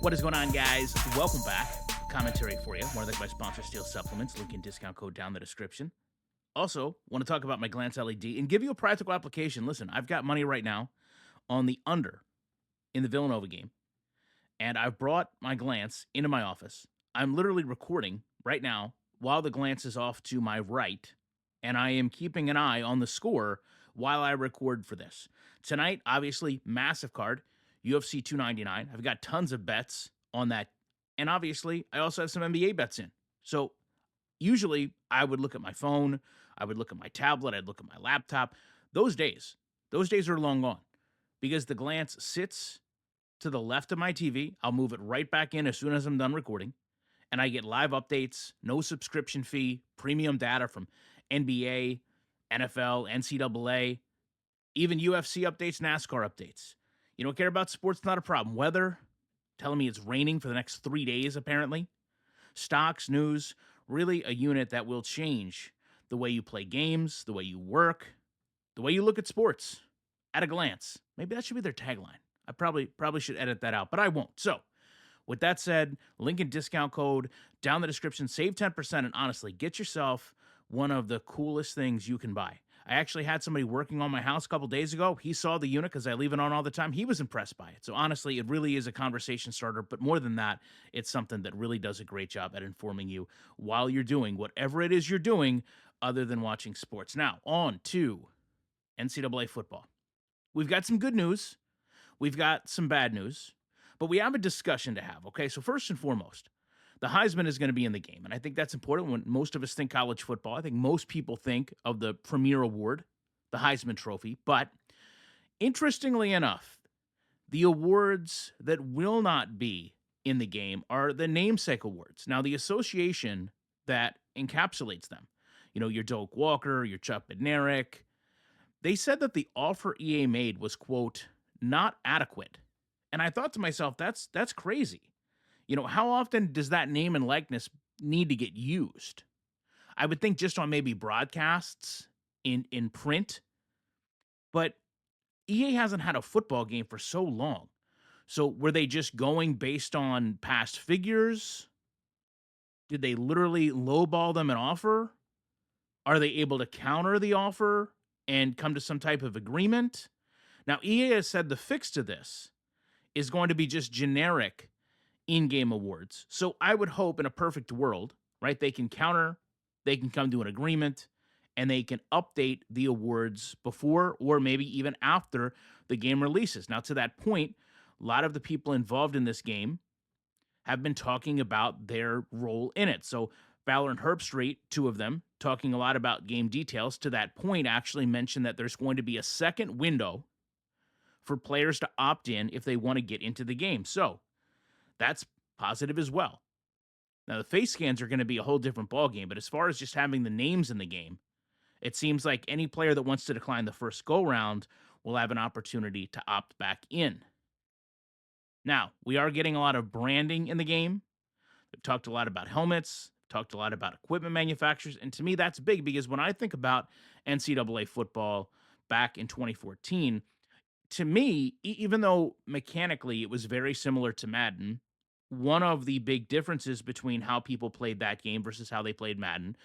What is going on, guys? Welcome back. Commentary for you. Want to thank my sponsor, Steel Supplements. Link and discount code down in the description. Also, want to talk about my Glance LED and give you a practical application. Listen, I've got money right now on the under in the Villanova game, and I've brought my Glance into my office. I'm literally recording right now while the Glance is off to my right, and I am keeping an eye on the score while I record for this. Tonight, obviously, massive card, UFC 299. I've got tons of bets on that, and obviously, I also have some NBA bets in. So usually, I would look at my phone, I would look at my tablet, I'd look at my laptop. Those days are long gone because the Glance sits to the left of my TV. I'll move it right back in as soon as I'm done recording, and I get live updates, no subscription fee, premium data from NBA, NFL, NCAA, even UFC updates, NASCAR updates. You don't care about sports, not a problem. Weather, telling me it's raining for the next 3 days, apparently. Stocks, news, really a unit that will change the way you play games, the way you work, the way you look at sports at a glance. Maybe that should be their tagline. I probably should edit that out, but I won't. So, with that said, link and discount code down in the description. Save 10%, and honestly, get yourself one of the coolest things you can buy. I actually had somebody working on my house a couple days ago. He saw the unit because I leave it on all the time. He was impressed by it. So honestly, it really is a conversation starter. But more than that, it's something that really does a great job at informing you while you're doing whatever it is you're doing other than watching sports. Now, on to NCAA football. We've got some good news. We've got some bad news. But we have a discussion to have, okay? So first and foremost, the Heisman is going to be in the game, and I think that's important when most of us think college football. I think most people think of the premier award, the Heisman Trophy. But interestingly enough, the awards that will not be in the game are the namesake awards. Now, the association that encapsulates them, your Doak Walker, your Chuck Bednarik, they said that the offer EA made was, quote, not adequate. And I thought to myself, that's crazy. How often does that name and likeness need to get used? I would think just on maybe broadcasts in print, but EA hasn't had a football game for so long. So were they just going based on past figures? Did they literally lowball them an offer? Are they able to counter the offer and come to some type of agreement? Now, EA has said the fix to this is going to be just generic in-game awards. So I would hope in a perfect world, right, they can counter, they can come to an agreement, and they can update the awards before or maybe even after the game releases. Now, to that point, a lot of the people involved in this game have been talking about their role in it. So Fowler and Herbstreit, two of them, talking a lot about game details, to that point actually mentioned that there's going to be a second window for players to opt in if they want to get into the game. So that's positive as well. Now, the face scans are going to be a whole different ballgame, but as far as just having the names in the game, it seems like any player that wants to decline the first go-round will have an opportunity to opt back in. Now, we are getting a lot of branding in the game. We've talked a lot about helmets, talked a lot about equipment manufacturers, and to me, that's big because when I think about NCAA football back in 2014, to me, even though mechanically it was very similar to Madden, one of the big differences between how people played that game versus how they played Madden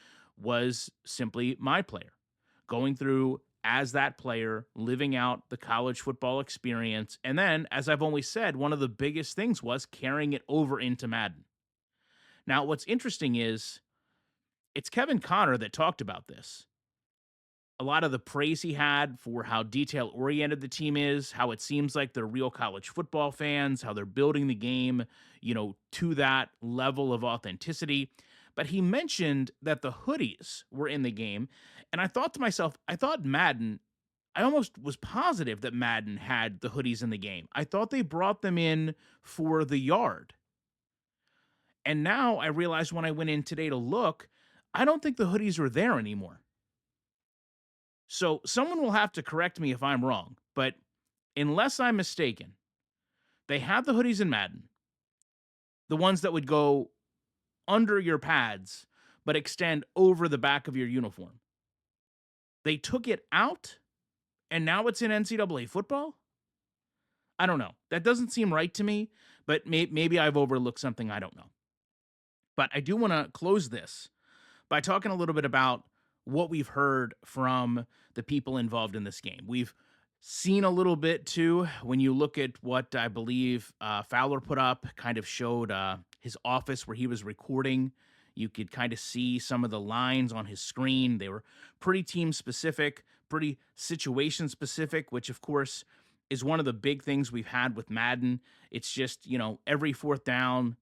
was simply my player. Going through as that player, living out the college football experience. And then, as I've always said, one of the biggest things was carrying it over into Madden. Now, what's interesting is it's Kevin Conner that talked about this. A lot of the praise he had for how detail-oriented the team is, how it seems like they're real college football fans, how they're building the game, to that level of authenticity. But he mentioned that the hoodies were in the game, and I thought to myself, I almost was positive that Madden had the hoodies in the game. I thought they brought them in for the yard. And now I realized when I went in today to look, I don't think the hoodies were there anymore. So someone will have to correct me if I'm wrong, but unless I'm mistaken, they had the hoodies in Madden, the ones that would go under your pads but extend over the back of your uniform. They took it out, and now it's in NCAA football? I don't know. That doesn't seem right to me, but maybe I've overlooked something. I don't know. But I do want to close this by talking a little bit about what we've heard from the people involved in this game. We've seen a little bit too when you look at what I believe Fowler put up, kind of showed his office where he was recording. You could kind of see some of the lines on his screen. They were pretty team specific, pretty situation specific, which of course is one of the big things we've had with Madden. It's just, every fourth down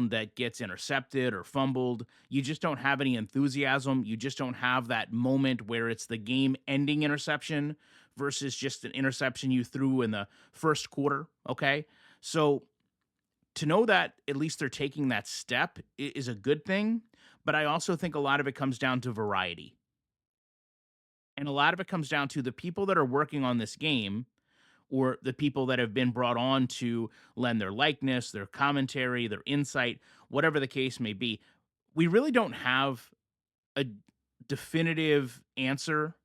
that gets intercepted or fumbled, you just don't have any enthusiasm. You just don't have that moment where it's the game ending interception versus just an interception you threw in the first quarter. Okay. So to know that at least they're taking that step is a good thing. But I also think a lot of it comes down to variety. And a lot of it comes down to the people that are working on this game or the people that have been brought on to lend their likeness, their commentary, their insight, whatever the case may be. We really don't have a definitive answer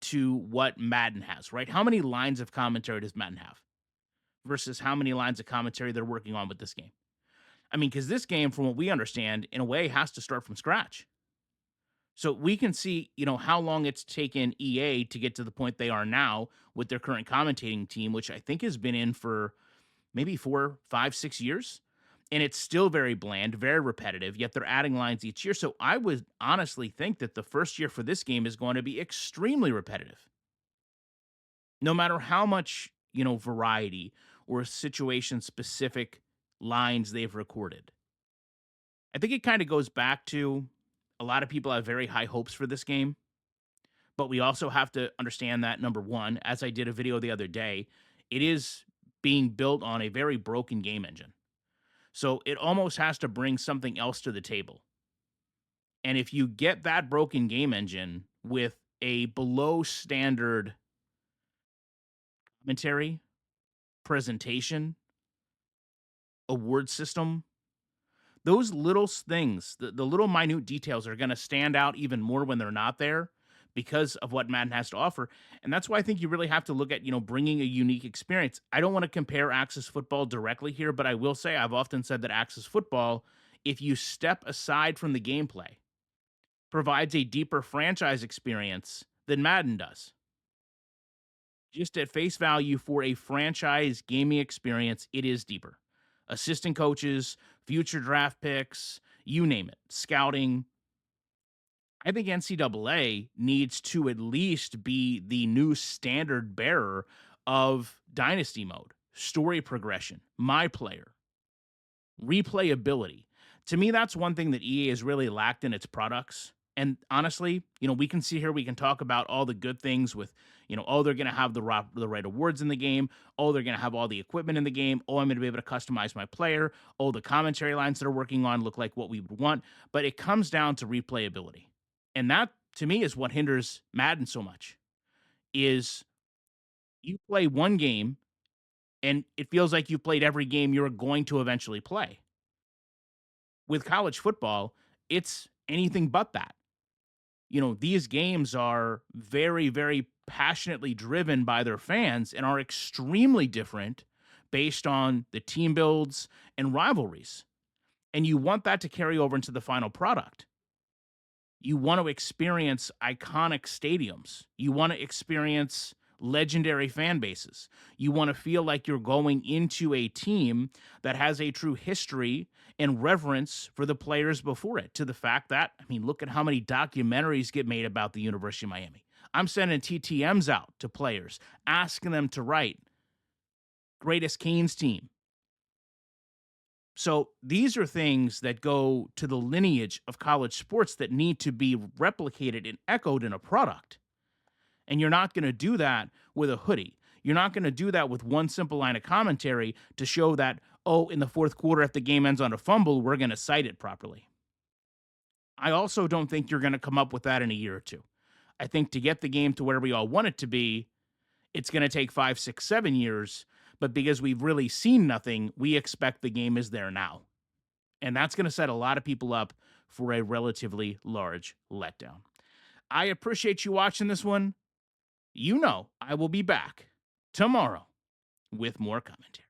to what Madden has, right? How many lines of commentary does Madden have versus how many lines of commentary they're working on with this game? I mean, because this game, from what we understand, in a way has to start from scratch. So we can see, how long it's taken EA to get to the point they are now with their current commentating team, which I think has been in for maybe 4, 5, 6 years. And it's still very bland, very repetitive, yet they're adding lines each year. So I would honestly think that the first year for this game is going to be extremely repetitive. No matter how much, variety or situation specific lines they've recorded. I think it kind of goes back to a lot of people have very high hopes for this game, but we also have to understand that number one, as I did a video the other day, it is being built on a very broken game engine. So it almost has to bring something else to the table. And if you get that broken game engine with a below standard commentary, presentation, award system, those little things, the little minute details are going to stand out even more when they're not there because of what Madden has to offer. And that's why I think you really have to look at, bringing a unique experience. I don't want to compare Axis football directly here, but I will say I've often said that Axis football, if you step aside from the gameplay, provides a deeper franchise experience than Madden does. Just at face value for a franchise gaming experience, it is deeper. Assistant coaches, future draft picks, you name it, scouting. I think NCAA needs to at least be the new standard bearer of dynasty mode, story progression, my player, replayability. To me, that's one thing that EA has really lacked in its products. And honestly, we can see here, we can talk about all the good things with, oh, they're going to have the right awards in the game. Oh, they're going to have all the equipment in the game. Oh, I'm going to be able to customize my player. Oh, the commentary lines that are working on look like what we would want. But it comes down to replayability. And that, to me, is what hinders Madden so much, is you play one game and it feels like you played every game you're going to eventually play. With college football, it's anything but that. These games are very, very passionately driven by their fans and are extremely different based on the team builds and rivalries. And you want that to carry over into the final product. You want to experience iconic stadiums. You want to experience legendary fan bases. You want to feel like you're going into a team that has a true history and reverence for the players before it, to the fact that, look at how many documentaries get made about the University of Miami. I'm sending TTMs out to players, asking them to write greatest Canes team. So these are things that go to the lineage of college sports that need to be replicated and echoed in a product. And you're not going to do that with a hoodie. You're not going to do that with one simple line of commentary to show that, oh, in the fourth quarter, if the game ends on a fumble, we're going to cite it properly. I also don't think you're going to come up with that in a year or two. I think to get the game to where we all want it to be, it's going to take 5, 6, 7 years. But because we've really seen nothing, we expect the game is there now. And that's going to set a lot of people up for a relatively large letdown. I appreciate you watching this one. I will be back tomorrow with more commentary.